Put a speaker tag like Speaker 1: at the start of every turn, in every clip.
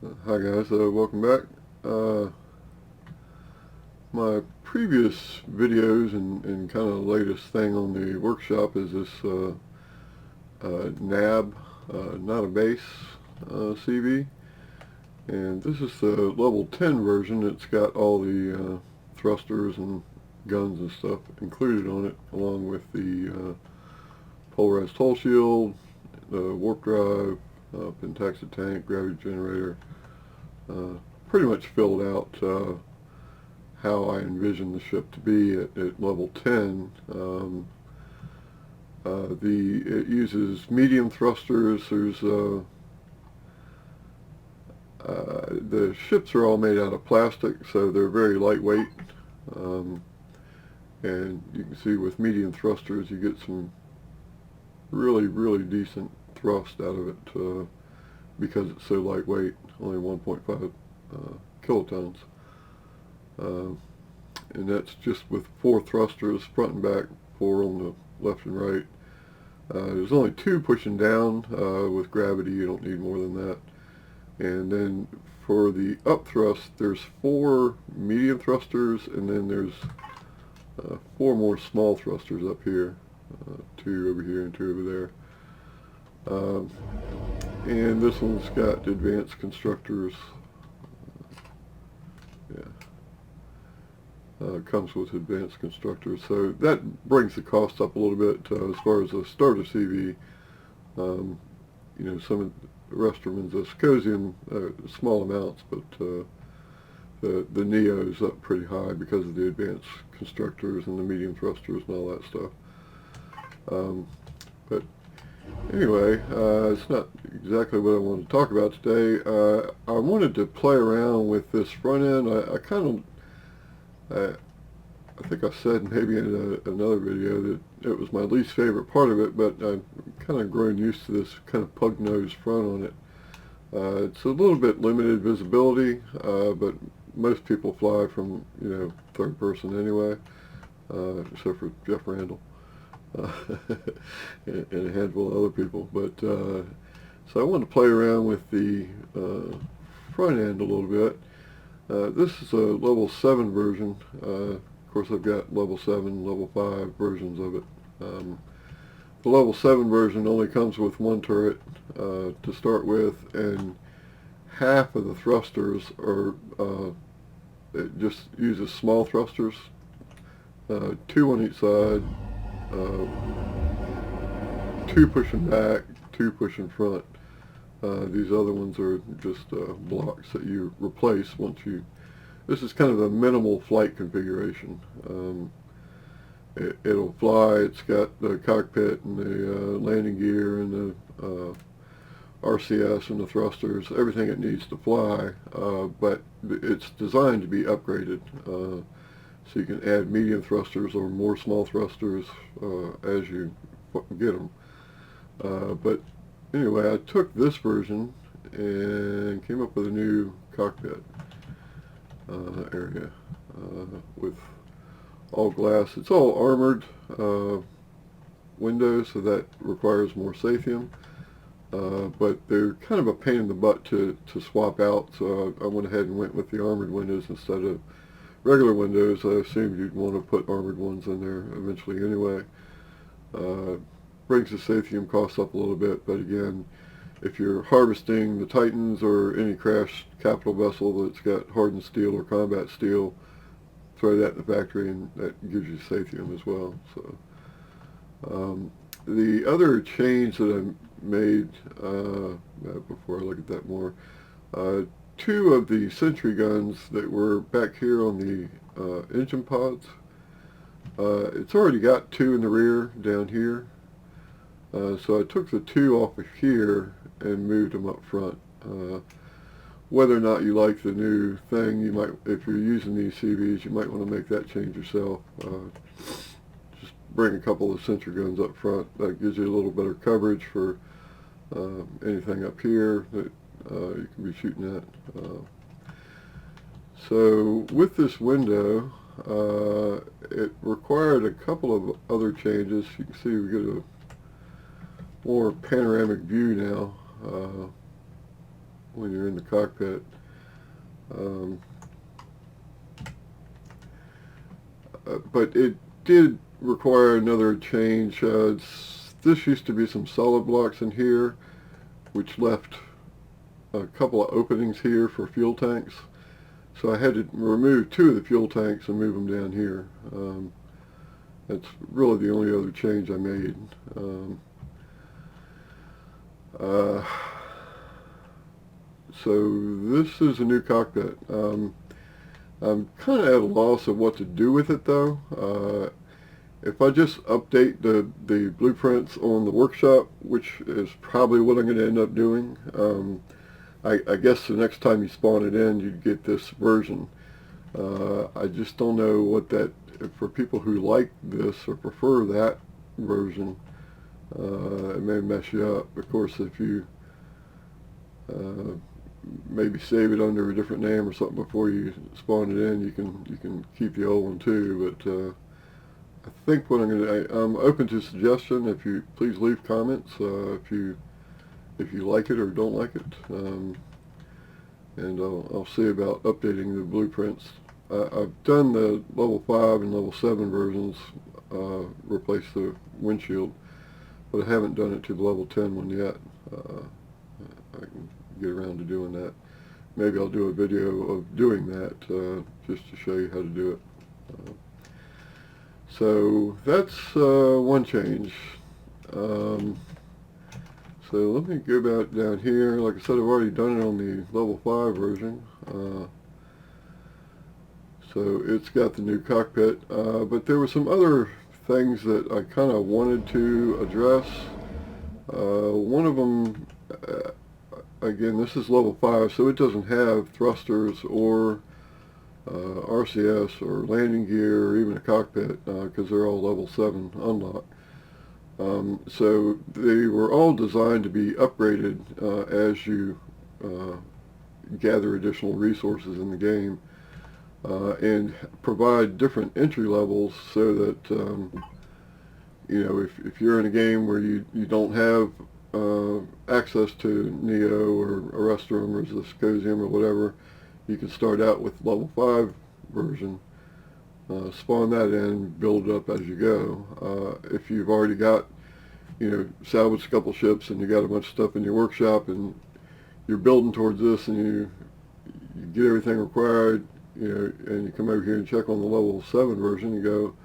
Speaker 1: Hi guys, welcome back. My previous videos and kind of latest thing on the workshop is this NAB, not a base CV, and this is the level 10 version. It's got all the thrusters and guns and stuff included on it, along with the Polarized Hull Shield, the warp drive, pentaxid tank, gravity generator. Pretty much filled out how I envision the ship to be at level 10. It uses medium thrusters. The ships are all made out of plastic, so they're very lightweight. And you can see with medium thrusters you get some really decent thrust out of it because it's so lightweight, only 1.5 kilotons. And that's just with 4 thrusters, front and back, 4 on the left and right. There's only 2 pushing down. With gravity you don't need more than that. And then for the up thrust, there's 4 medium thrusters, and then there's 4 more small thrusters up here, 2 over here and 2 over there. And this one's got advanced constructors. Comes with advanced constructors, so that brings the cost up a little bit as far as a starter CV. You know, some of the rest of them in Viscosium, small amounts, but the Neo is up pretty high because of the advanced constructors and the medium thrusters and all that stuff. But anyway, it's not exactly what I wanted to talk about today. I wanted to play around with this front end. I think I said maybe in another video that it was my least favorite part of it, but I've kind of grown used to this kind of pug-nose front on it. It's a little bit limited visibility, but most people fly from, you know, third person anyway, except for Jeff Randall and a handful of other people. But so I wanted to play around with the front end a little bit. This is a level 7 version. Of course, I've got level 7, level 5 versions of it. The level 7 version only comes with 1 turret to start with, and half of the thrusters are, it just uses small thrusters, 2 on each side, 2 pushing back, 2 pushing front. These other ones are just blocks that you replace once you... This is kind of a minimal flight configuration. It'll fly. It's got the cockpit and the landing gear and the RCS and the thrusters, everything it needs to fly, but it's designed to be upgraded. So you can add medium thrusters or more small thrusters as you get them. But anyway, I took this version and came up with a new cockpit area with all glass. It's all armored windows, so that requires more Sathium, but they're kind of a pain in the butt to swap out, so I went ahead and went with the armored windows instead of regular windows. I assumed you'd want to put armored ones in there eventually anyway. Brings the Sathium cost up a little bit, but again, if you're harvesting the Titans or any crashed capital vessel that's got hardened steel or combat steel, throw that in the factory and that gives you Sathium as well. So the other change that I made, before I look at that more, 2 of the sentry guns that were back here on the engine pods, it's already got 2 in the rear down here. So I took the 2 off of here and moved them up front. Whether or not you like the new thing, you might, if you're using these CVs, you might want to make that change yourself. Just bring a couple of sentry guns up front. That gives you a little better coverage for anything up here that you can be shooting at. So with this window, it required a couple of other changes. You can see we get a more panoramic view now when you're in the cockpit. But it did require another change. This used to be some solid blocks in here, which left a couple of openings here for fuel tanks. So I had to remove 2 of the fuel tanks and move them down here. That's really the only other change I made. So this is a new cockpit. I'm kind of at a loss of what to do with it though. If I just update the blueprints on the workshop, which is probably what I'm going to end up doing, I guess the next time you spawn it in, you'd get this version. I just don't know what that, for people who like this or prefer that version, it may mess you up. Of course, if you maybe save it under a different name or something before you spawn it in, you can keep the old one too. But I think what I'm open to suggestion. If you please leave comments if you like it or don't like it, and I'll see about updating the blueprints. I've done the level 5 and level 7 versions, replace the windshield, but I haven't done it to the level 10 one yet. I can get around to doing that. Maybe I'll do a video of doing that just to show you how to do it. So that's one change. So let me go back down here. Like I said, I've already done it on the level 5 version. So it's got the new cockpit, but there were some other things that I kind of wanted to address. One of them, again, this is level 5, so it doesn't have thrusters or RCS or landing gear or even a cockpit, because they're all level 7 unlocked. So they were all designed to be upgraded as you gather additional resources in the game, and provide different entry levels so that you know, if you're in a game where you don't have access to Neo or Arrestrum or Ziscosium or whatever, you can start out with level 5 version, spawn that in, build it up as you go. If you've already got, you know, salvaged a couple ships and you got a bunch of stuff in your workshop and you're building towards this and you get everything required, you know, and you come over here and check on the level 7 version, you go,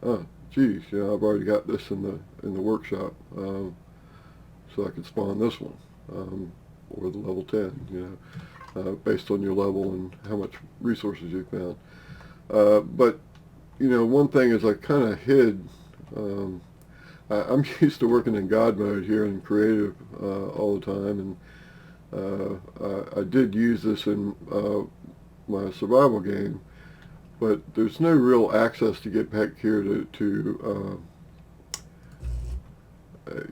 Speaker 1: oh, geez, you know, I've already got this in the workshop, so I can spawn this one, or the level 10, you know, based on your level and how much resources you found. But, you know, one thing is I kind of hid, I'm used to working in God mode here in creative all the time, and I did use this in my survival game, but there's no real access to get back here to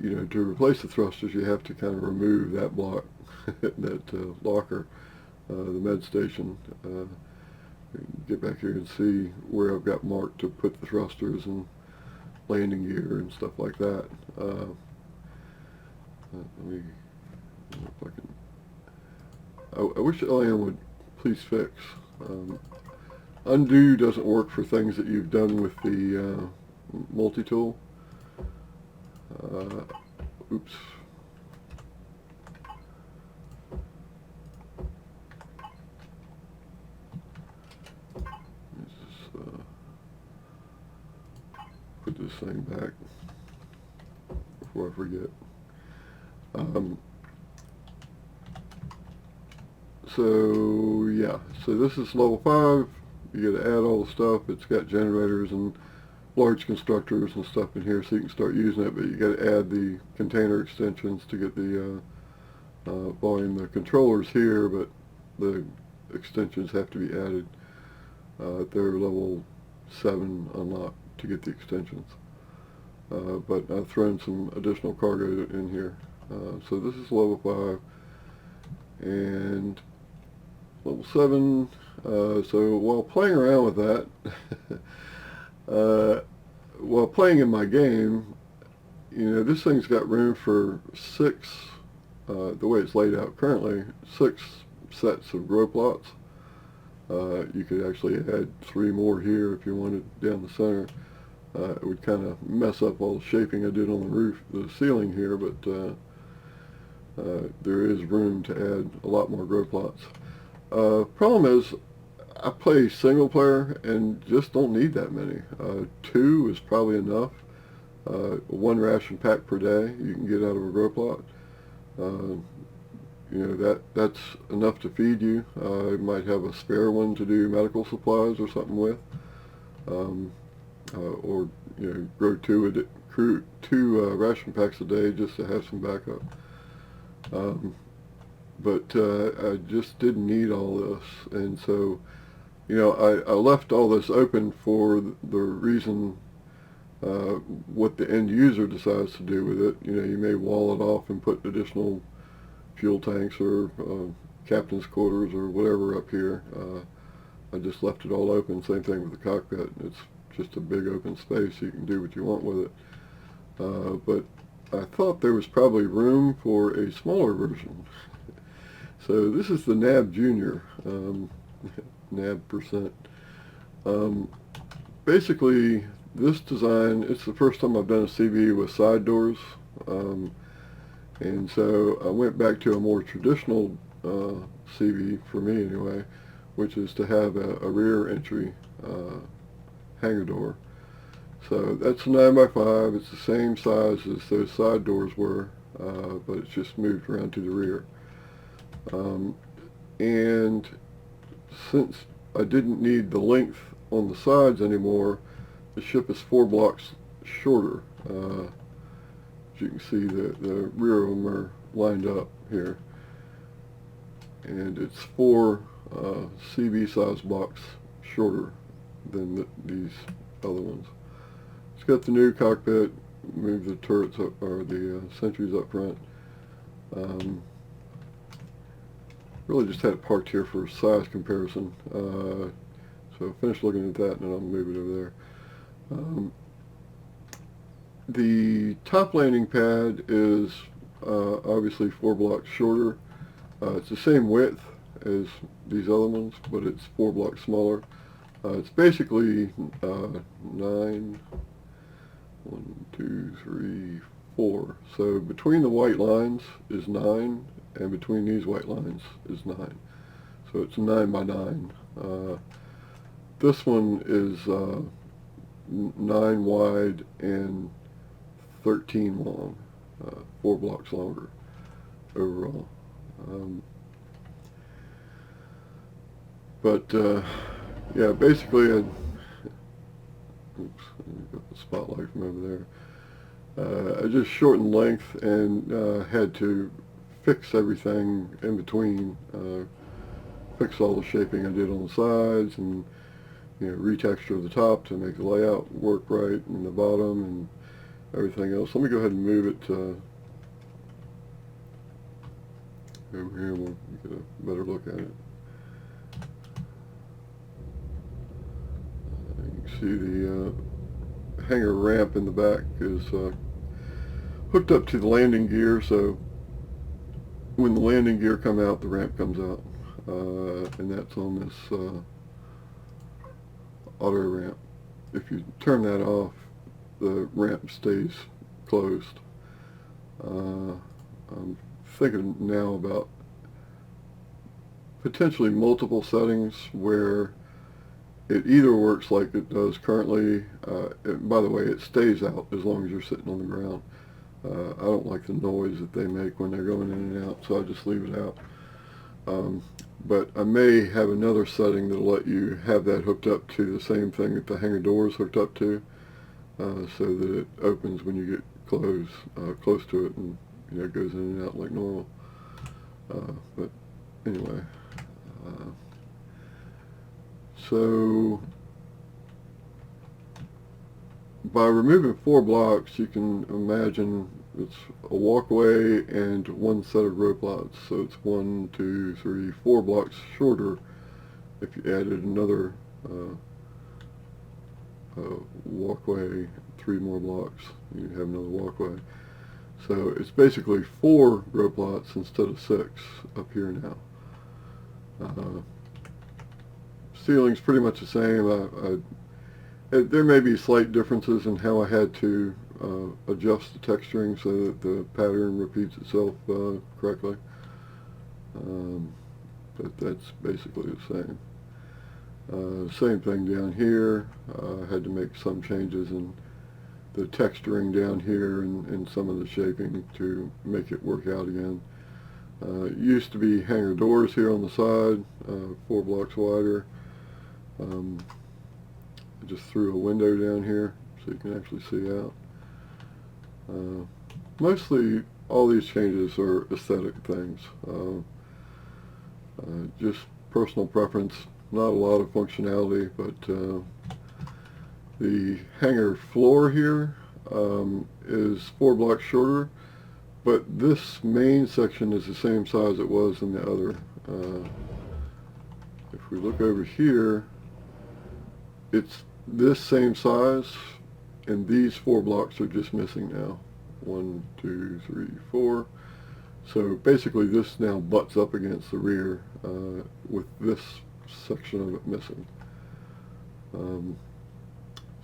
Speaker 1: you know, to replace the thrusters. You have to kind of remove that block, that locker, the med station. Get back here and see where I've got marked to put the thrusters and landing gear and stuff like that. Let me, if I can. I wish LAN would please fix. Undo doesn't work for things that you've done with the multi-tool. Oops. Let's just put this thing back before I forget. So yeah, so this is level 5. You got to add all the stuff. It's got generators and large constructors and stuff in here, so you can start using it. But you got to add the container extensions to get the volume. The controllers here, but the extensions have to be added. They're level 7 unlocked to get the extensions. But I've thrown some additional cargo in here. So this is level 5 and level 7. So while playing around with that, while playing in my game, you know, this thing's got room for 6 the way it's laid out currently, 6 sets of grow plots. You could actually add 3 more here if you wanted down the center. It would kind of mess up all the shaping I did on the roof, the ceiling here, but there is room to add a lot more grow plots. Problem is, I play single player and just don't need that many. 2 is probably enough. 1 ration pack per day you can get out of a grow plot. You know, that's enough to feed you. You might have a spare one to do medical supplies or something with, or you know, grow 2 ration packs a day just to have some backup. But I just didn't need all this, and so you know, I left all this open for the reason what the end user decides to do with it. You know, you may wall it off and put additional fuel tanks or captain's quarters or whatever up here. I just left it all open. Same thing with the cockpit. It's just a big open space. You can do what you want with it. But I thought there was probably room for a smaller version. So this is the NAB Junior, NAB%. Basically, this design, it's the first time I've done a CV with side doors, and so I went back to a more traditional CV, for me anyway, which is to have a rear entry hangar door. So that's a 9x5, it's the same size as those side doors were, but it's just moved around to the rear. And since I didn't need the length on the sides anymore, the ship is 4 blocks shorter. As you can see, the rear of them are lined up here. And it's 4 CV size blocks shorter than these other ones. It's got the new cockpit, move the turrets up, or the sentries up front. Really just had it parked here for size comparison. So finish looking at that and then I'll move it over there. The top landing pad is obviously 4 blocks shorter. It's the same width as these other ones, but it's 4 blocks smaller. It's basically 9, 1, 2, 3, 4. So between the white lines is 9, and between these white lines is 9. So it's 9 by 9. This one is 9 wide and 13 long, 4 blocks longer overall. Yeah, basically, oops, got the spotlight from over there. I just shortened length and had to fix everything in between, fix all the shaping I did on the sides, and you know, retexture the top to make the layout work right, and the bottom and everything else. Let me go ahead and move it over here and we'll get a better look at it. You can see the hangar ramp in the back is hooked up to the landing gear, so when the landing gear come out, the ramp comes out, and that's on this auto ramp. If you turn that off, the ramp stays closed. I'm thinking now about potentially multiple settings where it either works like it does currently. By the way, it stays out as long as you're sitting on the ground. I don't like the noise that they make when they're going in and out, so I just leave it out. But I may have another setting that'll let you have that hooked up to the same thing that the hangar door is hooked up to, so that it opens when you get close to it, and you know, it goes in and out like normal. But anyway, so by removing 4 blocks, you can imagine it's a walkway and 1 set of row plots. So it's 1, 2, 3, 4 blocks shorter if you added another walkway, 3 more blocks, you have another walkway. So it's basically 4 rope lots instead of 6 up here now. Ceiling's pretty much the same. There may be slight differences in how I had to adjust the texturing so that the pattern repeats itself correctly. But that's basically the same. Same thing down here. I had to make some changes in the texturing down here and some of the shaping to make it work out again. Used to be hangar doors here on the side, 4 blocks wider. I just threw a window down here so you can actually see out. Mostly all these changes are aesthetic things. Just personal preference, not a lot of functionality, but the hangar floor here is 4 blocks shorter, but this main section is the same size it was in the other. If we look over here, it's this same size, and these 4 blocks are just missing now. 1, 2, 3, 4. So basically this now butts up against the rear with this section of it missing.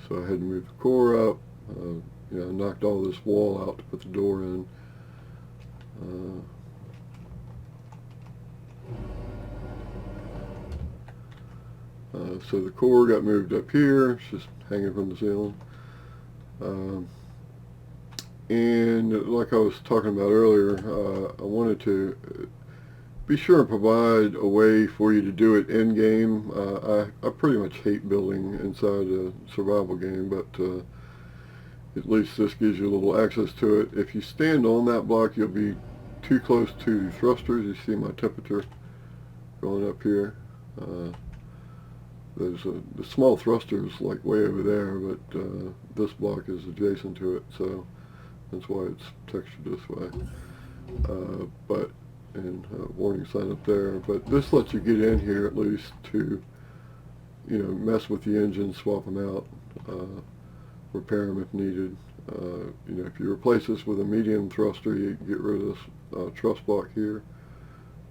Speaker 1: So I had to move the core up. I knocked all this wall out to put the door in. So the core got moved up here. It's just hanging from the ceiling. And like I was talking about earlier, I wanted to be sure and provide a way for you to do it in game. I pretty much hate building inside a survival game, but at least this gives you a little access to it. If you stand on that block, you'll be too close to thrusters. You see my temperature going up here. The small thruster is like way over there, but this block is adjacent to it, so that's why it's textured this way. And warning sign up there. But this lets you get in here at least to, mess with the engine, swap them out, repair them if needed. If you replace this with a medium thruster, you can get rid of this truss block here.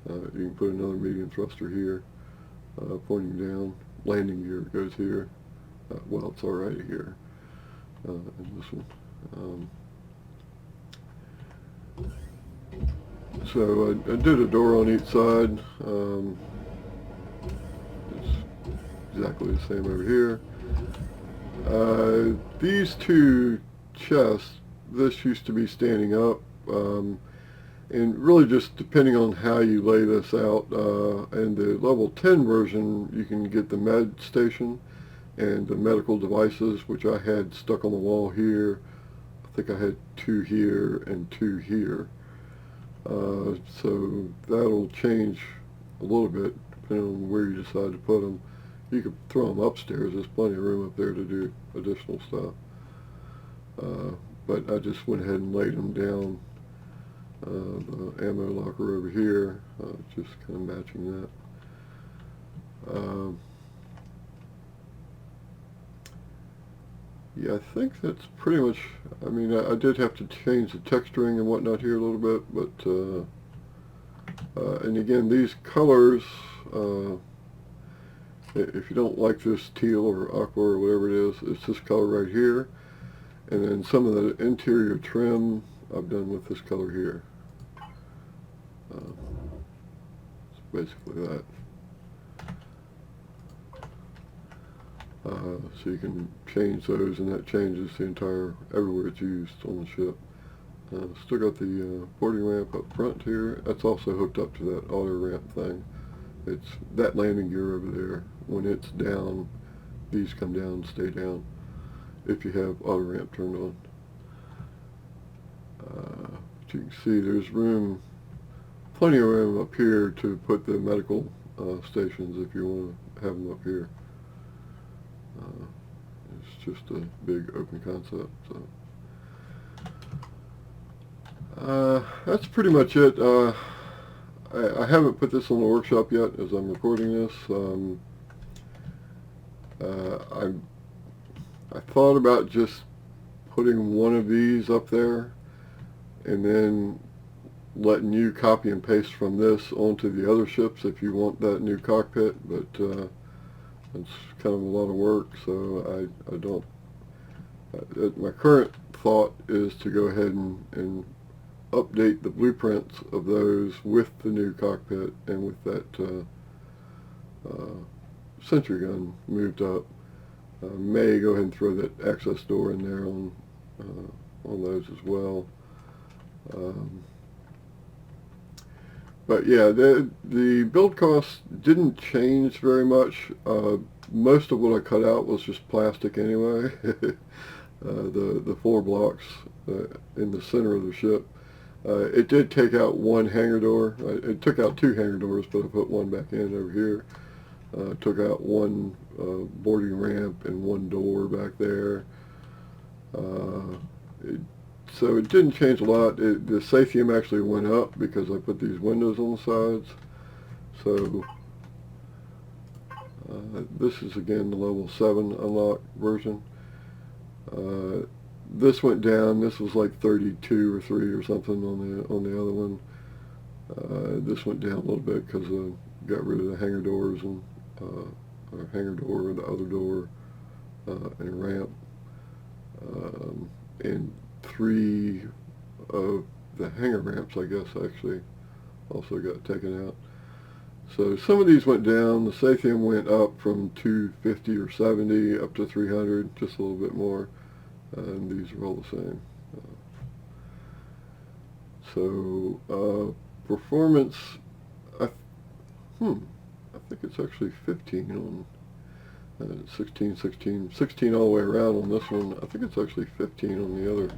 Speaker 1: You can put another medium thruster here, pointing down. Landing gear goes here. Well, it's already here in this one. So I did a door on each side. It's exactly the same over here. These 2 chests, this used to be standing up, and really just depending on how you lay this out. And the level 10 version, you can get the med station and the medical devices, which I had stuck on the wall here. I think I had 2 here and 2 here. So that'll change a little bit depending on where you decide to put them. You could throw them upstairs. There's plenty of room up there to do additional stuff. But I just went ahead and laid them down. The ammo locker over here, just kind of matching that. Yeah, I think that's pretty much, I did have to change the texturing and whatnot here a little bit, but, and again, these colors, if you don't like this teal or aqua or whatever it is, it's this color right here, and then some of the interior trim I've done with this color here. It's basically that. So you can change those, and that changes the entire, everywhere it's used on the ship. Still got the boarding ramp up front here. That's also hooked up to that auto ramp thing. It's that landing gear over there. When it's down, these come down and stay down if you have auto ramp turned on. But you can see there's room, plenty of room up here to put the medical stations if you want to have them up here. It's just a big open concept. So that's pretty much it. I haven't put this on the workshop yet as I'm recording this. I thought about just putting one of these up there and then letting you copy and paste from this onto the other ships if you want that new cockpit, but it's kind of a lot of work, so I don't, my current thought is to go ahead and update the blueprints of those with the new cockpit and with that sentry gun moved up. May go ahead and throw that access door in there on those as well. But yeah, the build cost didn't change very much. Most of what I cut out was just plastic anyway. The floor blocks in the center of the ship. It did take out one hangar door. It took out two hangar doors, but I put one back in over here. Took out one boarding ramp and one door back there. So it didn't change a lot. The Sathium actually went up because I put these windows on the sides. So this is again the level 7 unlock version. This went down. This was like 32 or 3 or something on the other one. This went down a little bit because I got rid of the hangar doors and or hangar door and the other door and ramp. And 3 of the hangar ramps, I guess, actually also got taken out. So some of these went down. The Sathium went up from 250 or 70 up to 300, just a little bit more. And these are all the same. So performance, I think it's actually 15 on 16 all the way around on this one. I think it's actually 15 on the other.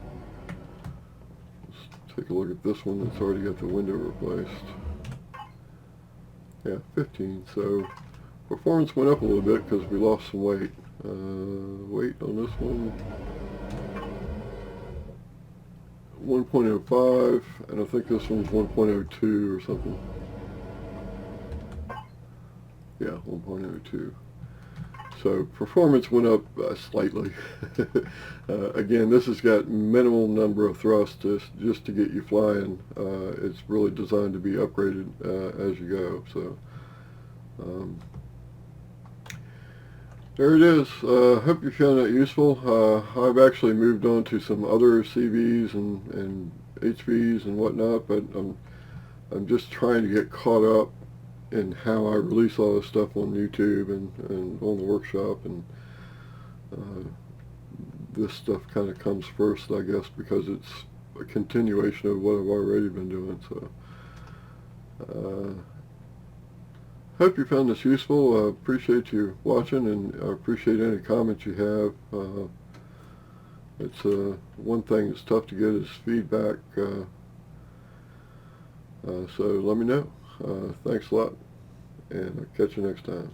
Speaker 1: Let's take a look at this one that's already got the window replaced. Yeah, 15. So performance went up a little bit because we lost some weight. Weight on this one, 1.05, and I think this one's 1.02 or something. Yeah, 1.02. So performance went up slightly. Again, this has got minimal number of thrusts just to get you flying. It's really designed to be upgraded as you go. So there it is. Hope you found that useful. I've actually moved on to some other CVs and HVs and whatnot, but I'm just trying to get caught up in how I release all this stuff on YouTube and on the workshop, and this stuff kind of comes first, I guess, because it's a continuation of what I've already been doing. So hope you found this useful. I appreciate you watching, and I appreciate any comments you have. It's one thing that's tough to get is feedback, so let me know. Thanks a lot, and I'll catch you next time.